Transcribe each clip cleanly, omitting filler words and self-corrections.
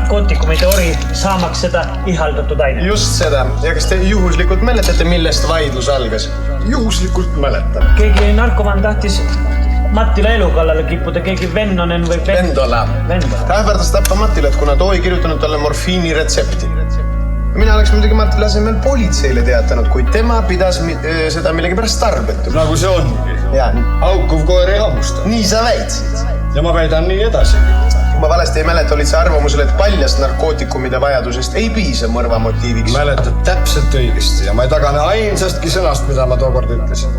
narkootikumide ori saamaks seda ihaldatud aine. Just seda. Ja kas te juhuslikult mäletate, millest vaidlus algas? Juhuslikult mäletan. Keegi narkoman tahtis Mattila elu kallale kippuda, keegi Vennonen või Vendola. Ta ähvardas tappa Mattilat, kuna too ei kirjutanud talle morfiini retsepti. Mina oleks muidugi Mattila asemel politseile teatanud, kui tema pidas seda millegipärast tarbetu. Nagu see ongi. Ja, Aukuv koer ei hammusta. nii sa väitsid. Ja ma väidan nii edasi. Kui ma valesti ei mäleta, olid sa arvamusel, et paljast narkootikumide vajadusest ei piisa mõrva motiiviks. Mäletad täpselt õigesti ja ma ei tagane ainsastki sõnast, mida ma tookord ütlesin.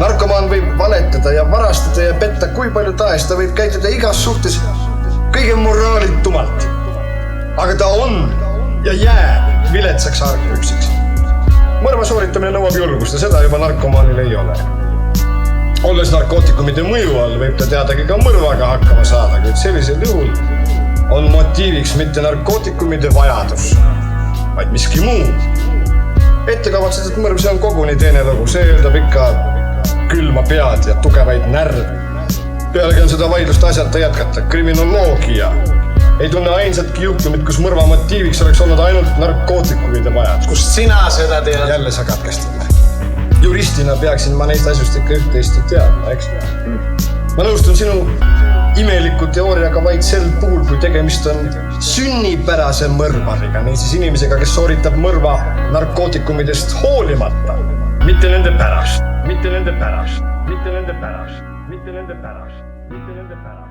Narkomaan võib valetada ja varastada ja petta kui palju tahes, ta võib käituda igas suhtes kõige moraalitumalt. Aga ta on ja jääb viletsaks argpüksiks. Mõrva sooritamine nõuab julgust ja seda juba narkomaanil ei ole. Olles narkootikumide mõju all võib ta teadagi ka mõrvaga hakkama saada, kuid sellisel juhul on motiiviks mitte narkootikumide vajadus, vaid miski muu. Ettekavatsetud mõrv, see on koguni teine lugu, see eeldab ikka külma pead ja tugevaid närve. Pealegi on seda vaidlust asjata jätkata. Kriminoloogia ei tunne ainsatki juhtumit, kus mõrva motiiviks oleks olnud ainult narkootikumide vajadus. Kust sina seda tead? Jälle sa katkestad. Juristina peaksin ma neist asjust ikka üht-teist teadma, eks? Ma nõustun sinu imeliku teooriaga vaid sel puhul, kui tegemist on sünnipärase mõrvariga, niisiis inimesega, kes sooritab mõrva narkootikumidest hoolimata. Mitte nende pärast, mitte nende pärast, mitte nende pärast, mitte nende pärast, mitte nende pärast.